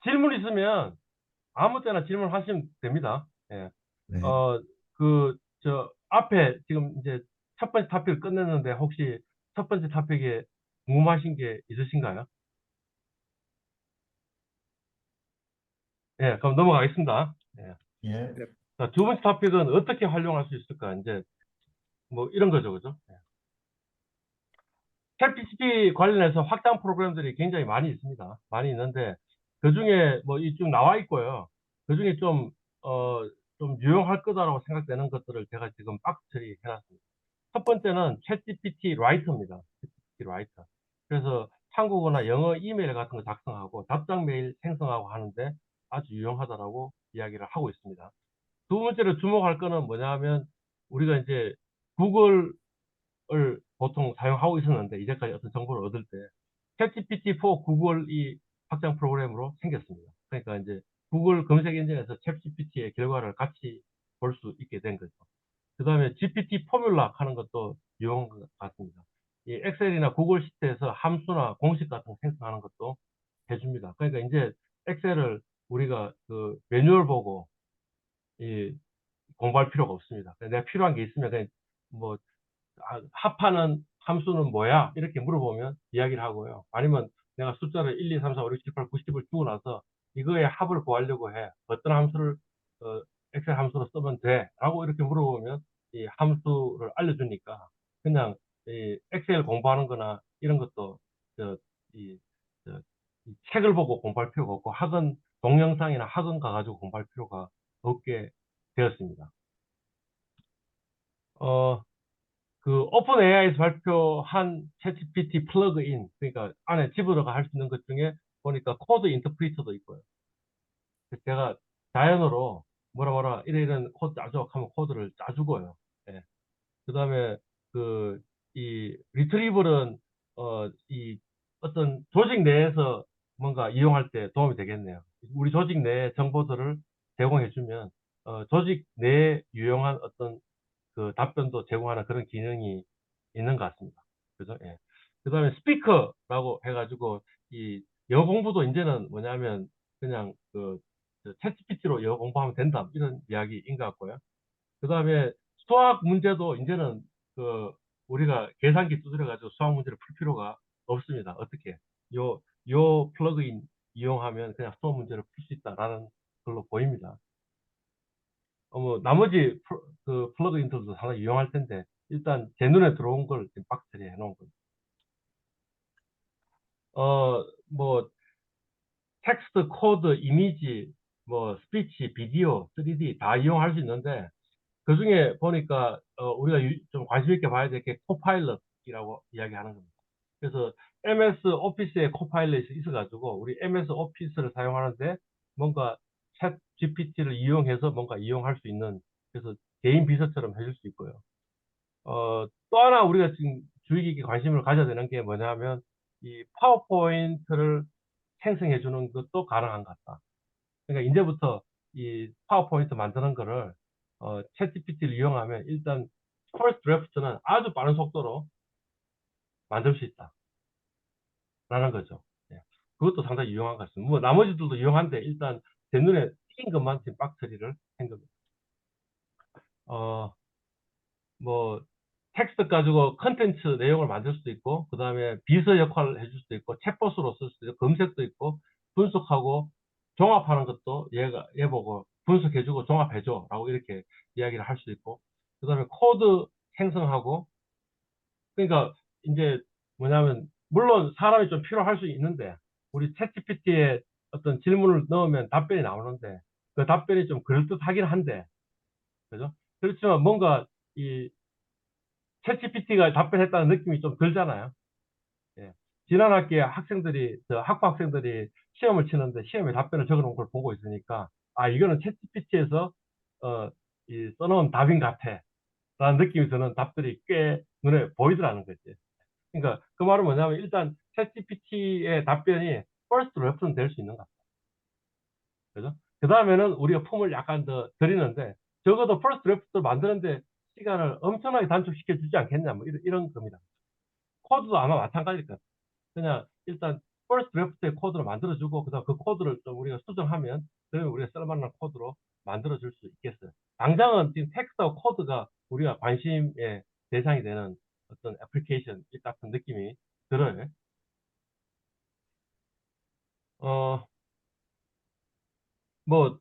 질문 있으면 아무 때나 질문하시면 됩니다. 예. 네. 어, 앞에 지금 이제 첫 번째 토픽을 끝냈는데 혹시 첫 번째 토픽에 궁금하신 게 있으신가요? 예, 그럼 넘어가겠습니다. 예. 예. 네. 자, 두 번째 토픽은 어떻게 활용할 수 있을까? 이제 뭐 이런 거죠, 그죠? 예. 챗GPT 관련해서 확장 프로그램들이 굉장히 많이 있습니다. 많이 있는데 그 중에 뭐 이 쭉 나와 있고요. 그 중에 좀 유용할 거다라고 생각되는 것들을 제가 지금 박스 처리해 놨습니다. 첫 번째는 챗GPT 라이터입니다. 챗GPT 라이터. 그래서 한국어나 영어 이메일 같은 거 작성하고 답장 메일 생성하고 하는데 아주 유용하다라고 이야기를 하고 있습니다. 두 번째로 주목할 거는 뭐냐 하면 우리가 이제 구글을 보통 사용하고 있었는데 이제까지 어떤 정보를 얻을 때 챗GPT4 구글이 확장 프로그램으로 생겼습니다. 그러니까 이제 구글 검색 엔진에서 챗GPT의 결과를 같이 볼 수 있게 된 거죠. 그 다음에 GPT 포뮬라 하는 것도 유용한 것 같습니다. 이 엑셀이나 구글 시트에서 함수나 공식 같은 거 생성하는 것도 해줍니다. 그러니까 이제 엑셀을 우리가 그 매뉴얼 보고 이 공부할 필요가 없습니다. 내가 필요한 게 있으면 그냥 뭐 합하는 함수는 뭐야? 이렇게 물어보면 이야기를 하고요. 아니면 내가 숫자를 1, 2, 3, 4, 5, 6, 7, 8, 90을 주고 나서 이거의 합을 구하려고 해. 어떤 함수를 엑셀 함수로 쓰면 돼? 라고 이렇게 물어보면 이 함수를 알려주니까 그냥 이 엑셀 공부하는 거나 이런 것도 저, 이, 이 책을 보고 공부할 필요가 없고 학원 동영상이나 학원 가가지고 공부할 필요가 없게 되었습니다. 그 오픈 AI에서 발표한 챗GPT 플러그인, 그러니까 안에 집어넣어가 할 수 있는 것 중에 보니까 코드 인터프리터도 있고요. 그래서 제가 자연어로 뭐라 이런 코드 짜줘 하면 코드를 짜주고요. 예. 그다음에 그 이 리트리블은 이 어떤 조직 내에서 뭔가 이용할 때 도움이 되겠네요. 우리 조직 내 정보들을 제공해주면 조직 내에 유용한 어떤 그 답변도 제공하는 그런 기능이 있는 것 같습니다. 그죠? 예. 그 다음에 스피커라고 해가지고, 이 영어 공부도 이제는 뭐냐면, 그냥 챗GPT로 영어 공부하면 된다. 이런 이야기인 것 같고요. 그 다음에 수학 문제도 이제는 그, 우리가 계산기 두드려가지고 수학 문제를 풀 필요가 없습니다. 어떻게? 요 플러그인 이용하면 그냥 수학 문제를 풀 수 있다라는 걸로 보입니다. 나머지 그 플러그인들도 상당히 유용할 텐데, 일단 제 눈에 들어온 걸 지금 박스 처리해 놓은 거예요. 뭐, 텍스트, 코드, 이미지, 뭐, 스피치, 비디오, 3D 다 이용할 수 있는데, 그 중에 보니까, 우리가 좀 관심 있게 봐야 될 게 코파일럿이라고 이야기하는 겁니다. 그래서 MS 오피스에 코파일럿이 있어가지고, 우리 MS 오피스를 사용하는데, 뭔가 챗 GPT를 이용해서 뭔가 이용할 수 있는, 그래서 개인 비서처럼 해줄 수 있고요. 또 하나 우리가 지금 주의 깊게 관심을 가져야 되는 게 뭐냐면, 이 파워포인트를 생성해 주는 것도 가능한 것 같다. 그러니까 이제부터 이 파워포인트 만드는 거를 챗 GPT를 이용하면 일단 퍼스트 드래프트는 아주 빠른 속도로 만들 수 있다라는 거죠. 예. 그것도 상당히 유용한 것 같습니다. 뭐 나머지들도 유용한데 일단 제 눈에 띈 것만 지금 박 처리를 한 겁니다. 뭐 텍스트 가지고 컨텐츠 내용을 만들 수도 있고, 그 다음에 비서 역할을 해줄 수도 있고, 챗봇으로 쓸 수도 있고, 검색도 있고, 분석하고 종합하는 것도 얘 보고 분석해주고 종합해줘 라고 이렇게 이야기를 할 수 있고, 그 다음에 코드 생성하고, 그러니까 이제 뭐냐면 물론 사람이 좀 필요할 수 있는데 우리 챗GPT에 어떤 질문을 넣으면 답변이 나오는데 그 답변이 좀 그럴듯하긴 한데, 그죠? 그렇지만 뭔가 이 챗GPT가 답변했다는 느낌이 좀 들잖아요. 예. 지난 학기에 학부 학생들이 시험을 치는데 시험에 답변을 적어 놓은 걸 보고 있으니까, 아, 이거는 챗GPT에서, 써놓은 답인 같아. 라는 느낌이 드는 답들이 꽤 눈에 보이더라는 거지. 그러니까 그 말은 뭐냐면 일단 챗GPT의 답변이 first reference 될 수 있는 것 같아. 그죠? 그 다음에는 우리가 품을 약간 더 드리는데, 적어도 first reference 만드는데 시간을 엄청나게 단축시켜 주지 않겠냐, 뭐 이런 겁니다. 코드도 아마 마찬가지일 것 같아요. 그냥 일단 first draft의 코드를 만들어주고, 그다음 그 코드를 좀 우리가 수정하면, 그러면 우리가 쓸만한 코드로 만들어줄 수 있겠어요. 당장은 지금 텍스트와 코드가 우리가 관심의 대상이 되는 어떤 애플리케이션 같은 느낌이 들어요. 어, 뭐,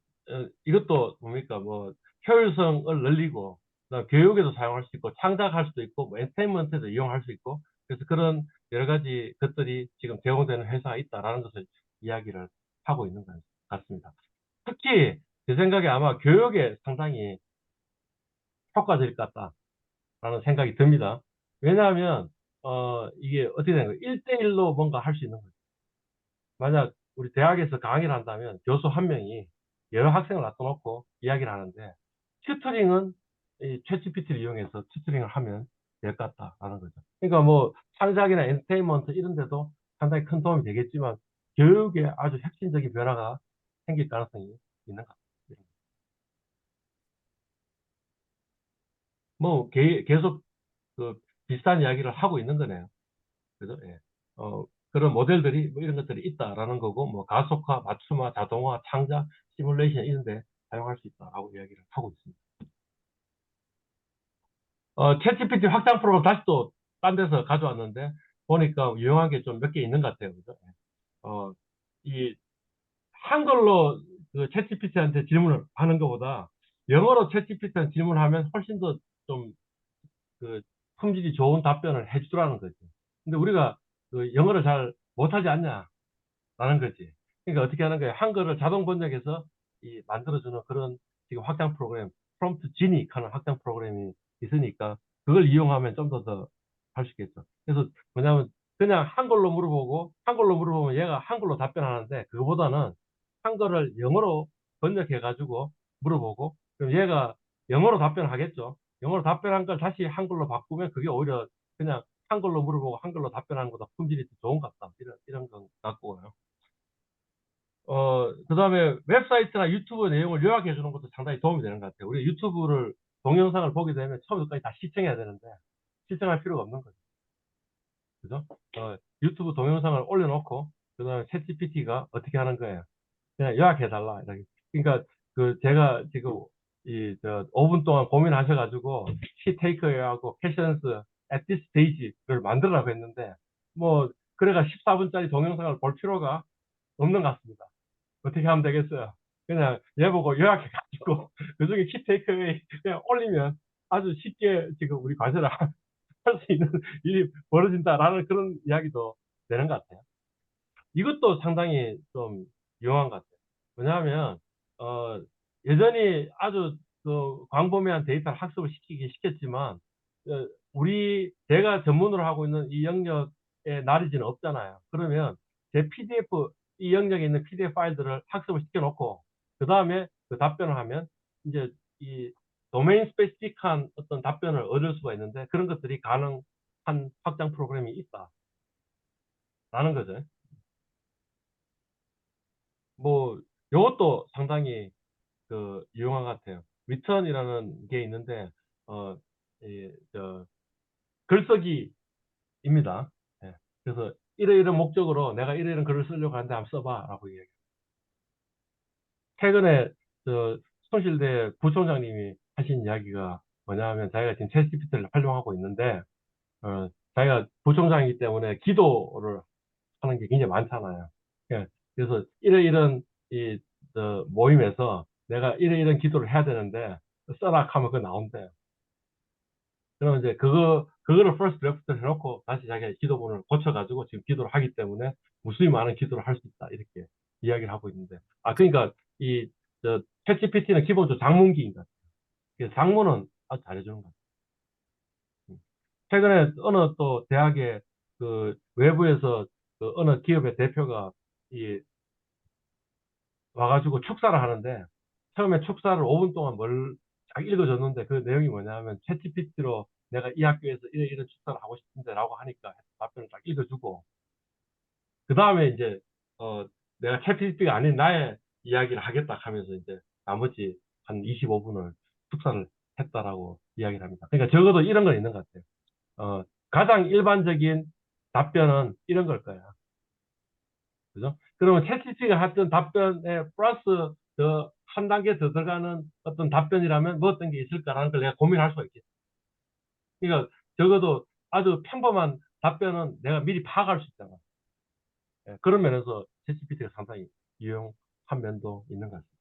이것도 뭡니까, 뭐, 효율성을 늘리고, 그다음 교육에도 사용할 수 있고, 창작할 수도 있고, 뭐, 엔터테인먼트에도 이용할 수 있고, 그래서 그런 여러 가지 것들이 지금 제공되는 회사가 있다라는 것을 이야기를 하고 있는 것 같습니다. 특히 제 생각에 아마 교육에 상당히 효과적일 것 같다라는 생각이 듭니다. 왜냐하면, 이게 어떻게 되는 거예요? 1대1로 뭔가 할 수 있는 거예요. 만약 우리 대학에서 강의를 한다면 교수 한 명이 여러 학생을 놔둬놓고 이야기를 하는데, 튜터링은 이 챗GPT를 이용해서 튜터링을 하면 될 것 같다라는 거죠. 그러니까 뭐 창작이나 엔터테인먼트 이런 데도 상당히 큰 도움이 되겠지만, 교육에 아주 혁신적인 변화가 생길 가능성이 있는 것 같습니다. 뭐 계속 그 비슷한 이야기를 하고 있는 거네요. 그죠? 예. 그런 모델들이 뭐 이런 것들이 있다라는 거고, 뭐 가속화, 맞춤화, 자동화, 창작, 시뮬레이션 이런 데 사용할 수 있다라고 이야기를 하고 있습니다. 챗GPT 확장 프로그램 다시 또 딴 데서 가져왔는데 보니까 유용한 게 좀 몇 개 있는 것 같아요. 그죠? 예. 어, 이 한글로 그 챗GPT한테 질문을 하는 것보다 영어로 챗GPT한테 질문하면 훨씬 더 좀 그 품질이 좋은 답변을 해주더라는 거죠. 근데 우리가 그 영어를 잘 못하지 않냐? 라는 거지. 그러니까 어떻게 하는 거야? 한글을 자동 번역해서 이 만들어주는 그런 지금 확장 프로그램, 프롬프트 지닉 하는 확장 프로그램이 있으니까 그걸 이용하면 좀 더 할 수 있겠죠. 그래서 뭐냐면 그냥 한글로 물어보고 한글로 물어보면 얘가 한글로 답변하는데, 그거보다는 한글을 영어로 번역해가지고 물어보고, 그럼 얘가 영어로 답변하겠죠. 영어로 답변한 걸 다시 한글로 바꾸면 그게 오히려 그냥 한글로 물어보고 한글로 답변하는 것보다 품질이 더 좋은 것 같다. 이런 건 같고요. 그 다음에 웹사이트나 유튜브 내용을 요약해 주는 것도 상당히 도움이 되는 것 같아요. 우리 유튜브를, 동영상을 보게 되면 처음부터까지 다 시청해야 되는데, 시청할 필요가 없는 거죠. 그죠? 유튜브 동영상을 올려놓고, 그 다음에 챗GPT가 어떻게 하는 거예요? 그냥 요약해달라. 이렇게. 그러니까, 제가 지금, 5분 동안 고민하셔가지고, 키 테이크어웨이하고 캐션스 at this stage를 만들라고 했는데, 뭐, 그래가 14분짜리 동영상을 볼 필요가 없는 것 같습니다. 어떻게 하면 되겠어요? 그냥 얘 보고 요약해가지고 그중에 키 테이크웨이 그냥 올리면 아주 쉽게 지금 우리 과제를 할 수 있는 일이 벌어진다라는 그런 이야기도 되는 것 같아요. 이것도 상당히 좀 유용한 것 같아요. 왜냐하면 어, 여전히 아주 그 광범위한 데이터를 학습을 시키긴 시켰지만, 우리 제가 전문으로 하고 있는 이 영역에 나리지는 없잖아요. 그러면 제 PDF, 이 영역에 있는 PDF 파일들을 학습을 시켜놓고 그 다음에 그 답변을 하면 이제 이 도메인 스페시픽한 어떤 답변을 얻을 수가 있는데, 그런 것들이 가능한 확장 프로그램이 있다라는 거죠. 뭐 이것도 상당히 유용한 것 같아요. 리턴이라는 게 있는데, 어, 글쓰기입니다. 예. 그래서 이러이런 목적으로 내가 이러이런 글을 쓰려고 하는데 한번 써봐라고 이야기. 최근에 손실대 부총장님이 하신 이야기가 뭐냐면, 자기가 지금 챗GPT를 활용하고 있는데, 자기가 부총장이기 때문에 기도를 하는 게 굉장히 많잖아요. 예. 그래서 이런 이 모임에서 내가 이런 기도를 해야 되는데 써라 하면 그거 나온대요. 그러면 이제 그거를 first draft 해놓고 다시 자기가 기도문을 고쳐가지고 지금 기도를 하기 때문에 무수히 많은 기도를 할 수 있다, 이렇게 이야기를 하고 있는데, 그러니까 챗GPT는 기본적으로 장문기인 것 같아요. 그래서 장문은 아주 잘해주는 것 같아요. 최근에 어느 또 대학의 외부에서 어느 기업의 대표가 이 와가지고 축사를 하는데, 처음에 축사를 5분 동안 쫙 읽어줬는데, 그 내용이 뭐냐면 챗GPT로 내가 이 학교에서 이런 축사를 하고 싶은데 라고 하니까 답변을 딱 읽어주고, 그 다음에 이제 내가 챗GPT가 아닌 나의 이야기를 하겠다 하면서 이제 나머지 한 25분을 축사를 했다라고 이야기를 합니다. 그러니까 적어도 이런 건 있는 것 같아요. 가장 일반적인 답변은 이런 걸 거야. 그죠? 그러면 챗GPT가 했던 답변에 플러스 더 한 단계 더 들어가는 어떤 답변이라면 뭐 어떤 게 있을까라는 걸 내가 고민할 수가 있겠죠. 그러니까 적어도 아주 평범한 답변은 내가 미리 파악할 수 있잖아. 예, 그런 면에서 챗GPT가 상당히 유용한 면도 있는 것 같습니다.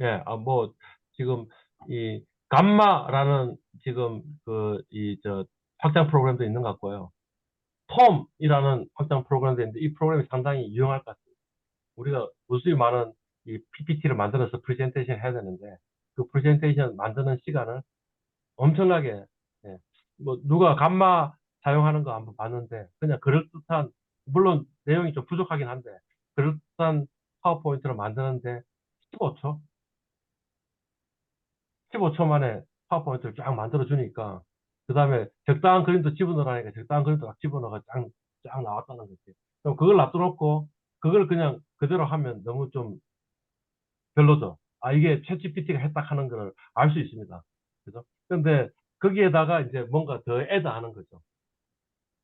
예, 뭐 지금 이 감마라는 지금 확장 프로그램도 있는 것 같고요. 톰이라는 확장 프로그램도 있는데 이 프로그램이 상당히 유용할 것 같습니다. 우리가 무수히 많은 이 PPT를 만들어서 프레젠테이션 해야 되는데 그 프레젠테이션 만드는 시간을 엄청나게, 예, 뭐 누가 감마 사용하는 거 한번 봤는데 그냥 그럴듯한, 물론 내용이 좀 부족하긴 한데 그럴듯한 파워포인트를 만드는데 15초 15초 만에 파워포인트를 쫙 만들어 주니까 그 다음에 적당한 그림도 집어넣으라니까 적당한 그림도 딱 집어넣어가 쫙 나왔다는 거지. 그럼 그걸 놔둬놓고 그걸 그냥 그대로 하면 너무 좀 별로죠. 이게 챗GPT가 했다 하는 걸 알 수 있습니다. 그죠? 근데 거기에다가 이제 뭔가 더 애드 하는 거죠.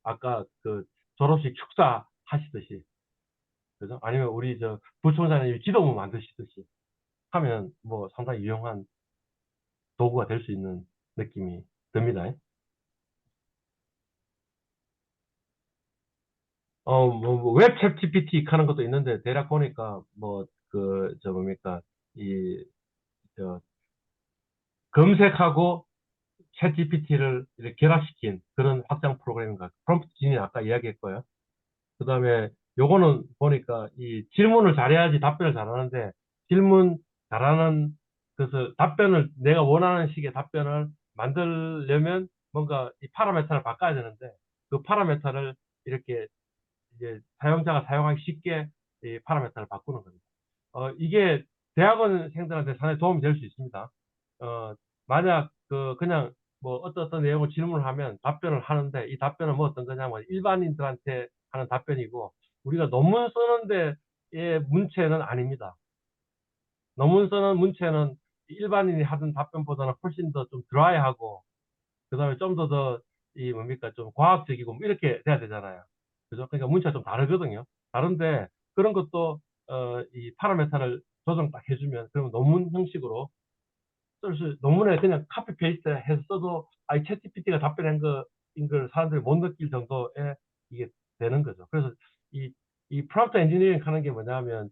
아까 그 졸업식 축사 하시듯이. 그죠? 아니면 우리 부총장님 지도부 만드시듯이 하면 뭐 상당히 유용한 도구가 될 수 있는 느낌이 듭니다. 웹챗 GPT 하는 것도 있는데, 대략 보니까, 뭡니까, 이, 저, 검색하고 챗 GPT를 이렇게 결합시킨 그런 확장 프로그램인가. 프롬프트 진이 아까 이야기했고요. 그 다음에 요거는 보니까 이 질문을 잘해야지 답변을 잘하는데, 질문 잘하는, 그래서 답변을, 내가 원하는 식의 답변을 만들려면 뭔가 이 파라메터를 바꿔야 되는데, 그 파라메터를 이렇게 이제 사용자가 사용하기 쉽게 이 파라메터를 바꾸는 겁니다. 이게 대학원생들한테 상당히 도움이 될 수 있습니다. 만약 그냥 뭐 어떤 내용을 질문을 하면 답변을 하는데 이 답변은 뭐 어떤 거냐면 일반인들한테 하는 답변이고 우리가 논문 쓰는데의 문체는 아닙니다. 논문 쓰는 문체는 일반인이 하던 답변보다는 훨씬 더 좀 드라이하고 그다음에 좀 이 뭡니까 좀 과학적이고 뭐 이렇게 돼야 되잖아요. 그죠? 그러니까 문체가 좀 다르거든요. 다른데 그런 것도 이 파라메타를 조정 딱 해주면 그러면 논문 형식으로 논문에 그냥 카피 페이스트 해서 써도 이 챗GPT가 답변한 거인 걸 사람들이 못 느낄 정도의 이게 되는 거죠. 그래서 이 프롬프트 엔지니어링 하는 게 뭐냐면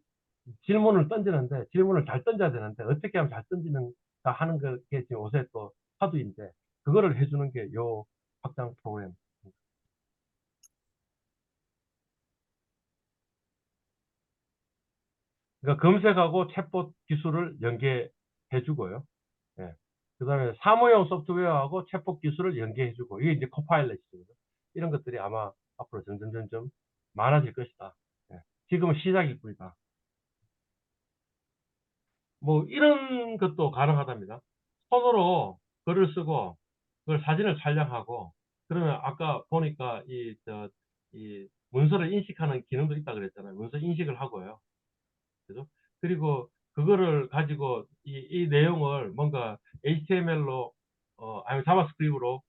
질문을 던지는데 질문을 잘 던져야 되는데 어떻게 하면 잘 던지는가 하는 게 지금 요새 또 화두인데 그거를 해주는 게 요 확장 프로그램. 그러니까 검색하고 챗봇 기술을 연계해 주고요. 예. 그다음에 사무용 소프트웨어하고 챗봇 기술을 연계해 주고 이게 이제 코파일럿이죠. 이런 것들이 아마 앞으로 점점 많아질 것이다. 예. 지금은 시작일 뿐이다. 뭐 이런 것도 가능하답니다. 손으로 글을 쓰고 그걸 사진을 촬영하고 그러면 아까 보니까 이 문서를 인식하는 기능도 있다 그랬잖아요. 문서 인식을 하고요. 그죠? 그리고 그거를 가지고 이 내용을 뭔가 HTML로 아니면 자바스크립트로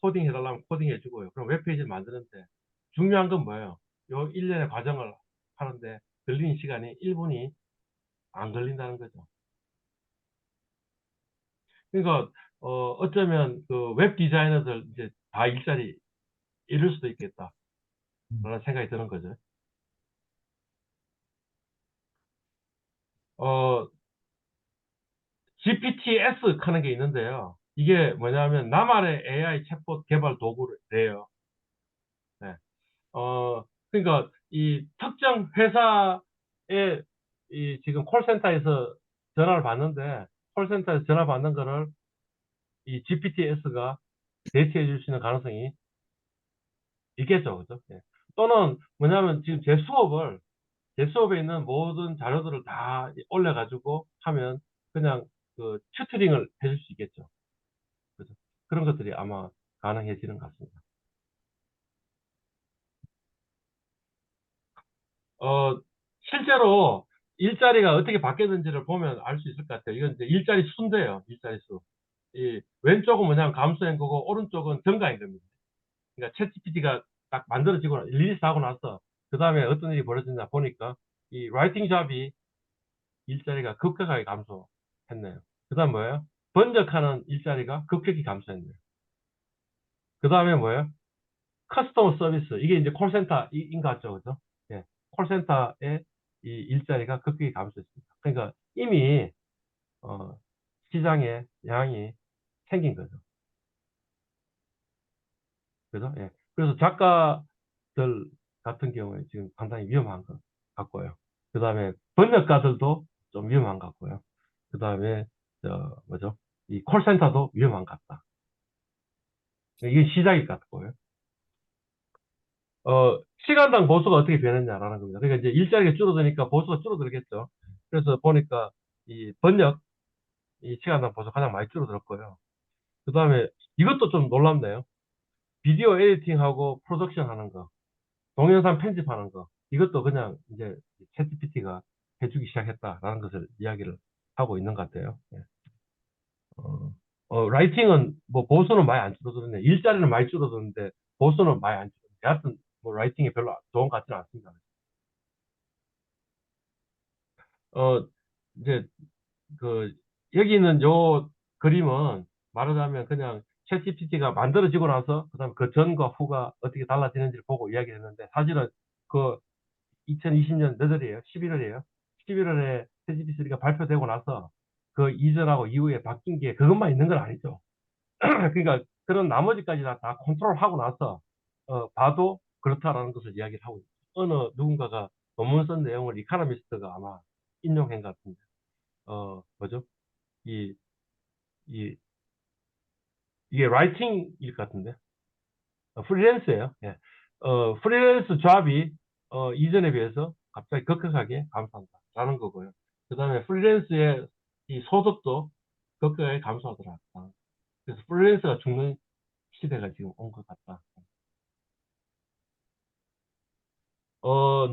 코딩 해달라면 코딩 해주고요. 그럼 웹페이지를 만드는데 중요한 건 뭐예요? 요 일련의 과정을 하는데 걸리는 시간이 1분이 안 걸린다는 거죠. 그러니까 어쩌면 그 웹 디자이너들 이제 다 일자리 잃을 수도 있겠다. 그런 생각이 드는 거죠. 어, GPTS 하는 게 있는데요. 이게 뭐냐면 나만의 AI 챗봇 개발 도구래요. 네. 그러니까 이 특정 회사의 이 지금 콜센터에서 전화를 받는데 콜센터에서 전화 받는 거를 이 GPTS가 대체해 줄 수 있는 가능성이 있겠죠. 그죠? 예. 또는 뭐냐면 지금 제 수업에 있는 모든 자료들을 다 올려가지고 하면 그냥 그 튜터링을 해줄 수 있겠죠. 그죠? 그런 것들이 아마 가능해지는 것 같습니다. 어, 실제로 일자리가 어떻게 바뀌었는지를 보면 알 수 있을 것 같아요. 이건 이제 일자리 수인데요. 일자리 수. 이 왼쪽은 뭐냐면 감소한 거고 오른쪽은 증가인 겁니다. 그러니까 챗GPT가 딱 만들어지고 릴리스하고 나서 그 다음에 어떤 일이 벌어졌냐 보니까 이 라이팅 잡이 일자리가 급격하게 감소했네요. 그 다음 뭐예요? 번역하는 일자리가 급격히 감소했네요. 그 다음에 뭐예요? 커스터머 서비스. 이게 이제 콜센터인 것 같죠, 그죠? 예. 콜센터의 이 일자리가 급격히 감소했습니다. 그러니까 이미 어, 시장에 양이 생긴 거죠. 그죠? 예. 그래서 작가들 같은 경우에 지금 상당히 위험한 것 같고요. 그 다음에 번역가들도 좀 위험한 것 같고요. 그 다음에 뭐죠? 이 콜센터도 위험한 것 같다. 이게 시작일 것 같고요. 시간당 보수가 어떻게 변했냐라는 겁니다. 그러니까 이제 일자리가 줄어드니까 보수가 줄어들겠죠. 그래서 보니까 이 번역, 이 시간당 보수가 가장 많이 줄어들었고요. 그 다음에 이것도 좀 놀랍네요. 비디오 에디팅하고 프로덕션 하는 거, 동영상 편집하는 거, 이것도 그냥 이제 챗GPT가 해주기 시작했다라는 것을 이야기를 하고 있는 것 같아요. 예. 어, 라이팅은 뭐 보수는 많이 안 줄어드는데, 일자리는 많이 줄어드는데, 보수는 많이 안 줄어드는데, 여하튼 뭐 라이팅이 별로 좋은 것 같지는 않습니다. 어, 이제 그 여기 있는 요 그림은 말하자면 그냥 챗GPT가 만들어지고 나서 그다음 그 전과 후가 어떻게 달라지는지를 보고 이야기했는데 사실은 그 2020년 몇 월이에요? 11월이에요. 11월에 챗GPT가 발표되고 나서 그 이전하고 이후에 바뀐 게 그것만 있는 건 아니죠. 그러니까 그런 나머지까지 다 컨트롤하고 나서 봐도 그렇다라는 것을 이야기를 하고 있어요. 어느 누군가가 논문 쓴 내용을 이카노미스트가 아마 인용한 것 같은데 뭐죠? 이, 이, 이게 라이팅일 것 같은데. 프리랜스예요. 예. 프리랜스 잡이 이전에 비해서 갑자기 급격하게 감소한다. 라는 거고요. 그 다음에 프리랜스의 이 소득도 급격하게 감소하더라. 그래서 프리랜스가 죽는 시대가 지금 온 것 같다.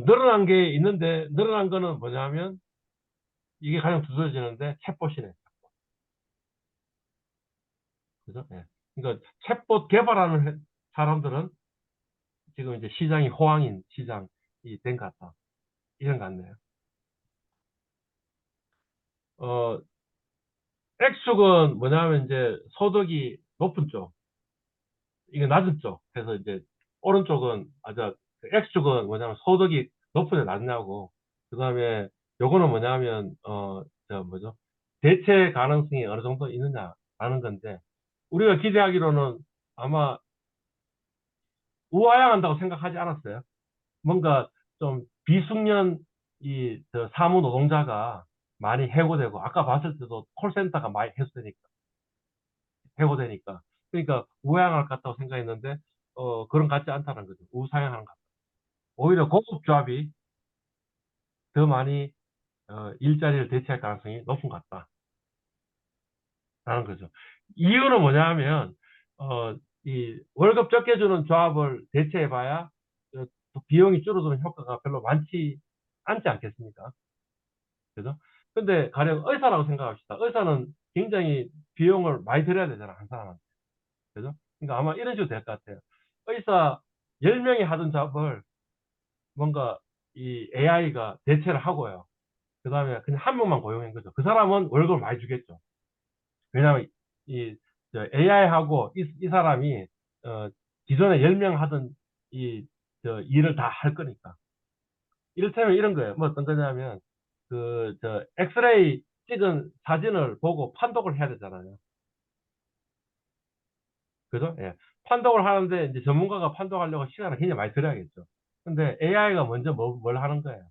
늘어난 게 있는데, 늘어난 거는 뭐냐면, 이게 가장 두드러지는데, 챗봇이네. 그죠? 예. 그러니까 챗봇 개발하는 사람들은 지금 이제 시장이 호황인 시장이 된 것 같다. 이런 것 같네요. 어, X축은 뭐냐면 이제 소득이 높은 쪽, 이게 낮은 쪽. 그래서 이제 오른쪽은, X축은 뭐냐면 소득이 높으냐 낮냐고. 그 다음에 요거는 뭐냐면, 뭐죠? 대체 가능성이 어느 정도 있느냐라는 건데, 우리가 기대하기로는 아마 우하향한다고 생각하지 않았어요. 뭔가 좀 비숙련 저 사무 노동자가 많이 해고되고 아까 봤을 때도 콜센터가 많이 해고되니까 그러니까 우양할 것 같다고 생각했는데 그런 것 같지 않다는 거죠. 우상향하는 것 같다. 오히려 고급 조합이 더 많이 일자리를 대체할 가능성이 높은 것 같다라는 거죠. 이유는 뭐냐 하면 이 월급 적게 주는 조합을 대체해봐야 비용이 줄어드는 효과가 별로 많지 않지 않겠습니까? 그죠? 근데 가령 의사라고 생각합시다. 의사는 굉장히 비용을 많이 들여야 되잖아, 한 사람한테. 그죠? 그러니까 아마 이런 식으로 될 것 같아요. 의사 10명이 하던 잡을 뭔가 이 AI가 대체를 하고요. 그 다음에 그냥 한 명만 고용한 거죠. 그 사람은 월급을 많이 주겠죠. 왜냐하면 이 AI하고 이 사람이 어, 기존에 10명 하던 일을 다 할 거니까. 이를테면 이런 거예요. 뭐 어떤 거냐면 엑스레이 찍은 사진을 보고 판독을 해야 되잖아요. 그죠? 예. 판독을 하는데 이제 전문가가 판독하려고 시간을 굉장히 많이 들여야겠죠. 근데 AI가 먼저 뭘 하는 거예요.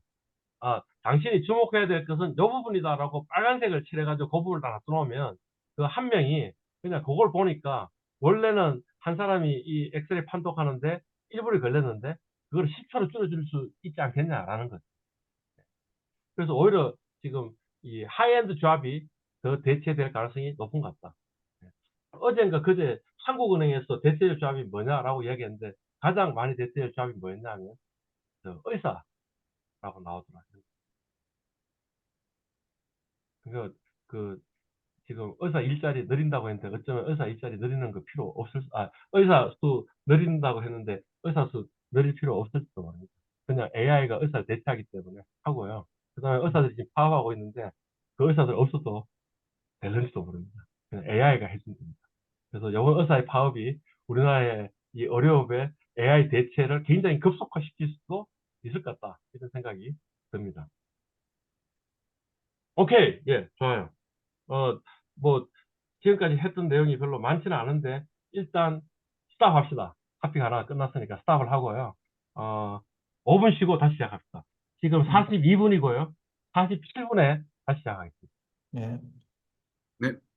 당신이 주목해야 될 것은 이 부분이다라고 빨간색을 칠해가지고 그 부분을 다 놔두면 그 한 명이 그냥 그걸 보니까 원래는 한 사람이 이 엑스레이 판독하는데 1분이 걸렸는데 그걸 10초로 줄여줄 수 있지 않겠냐라는 거죠. 그래서 오히려 지금 이 하이엔드 잡이 더 대체될 가능성이 높은 것 같다. 어젠가 그제 한국은행에서 대체적 잡이 뭐냐라고 이야기했는데 가장 많이 대체적 잡이 뭐였냐면 의사라고 나오더라고요. 그러니까 그 지금 의사 일자리 늘린다고 했는데 어쩌면 의사 일자리 늘리는 거 필요 없을 의사 수 늘린다고 했는데 의사 수 늘릴 필요 없을지도 모릅니다. 그냥 AI가 의사를 대체하기 때문에 하고요. 그 다음에 의사들이 지금 파업하고 있는데 그 의사들 없어도 될는지도 모릅니다. 그냥 AI가 해주면 됩니다. 그래서 이번 의사의 파업이 우리나라의 이 의료업의 AI 대체를 굉장히 급속화시킬 수도 있을 것 같다. 이런 생각이 듭니다. 오케이. 예, 좋아요. 어, 뭐, 지금까지 했던 내용이 별로 많지는 않은데, 일단, 스탑 합시다. 토픽 하나 끝났으니까 스탑을 하고요. 어, 5분 쉬고 다시 시작합시다. 지금 네. 42분이고요. 47분에 다시 시작하겠습니다. 예. 네.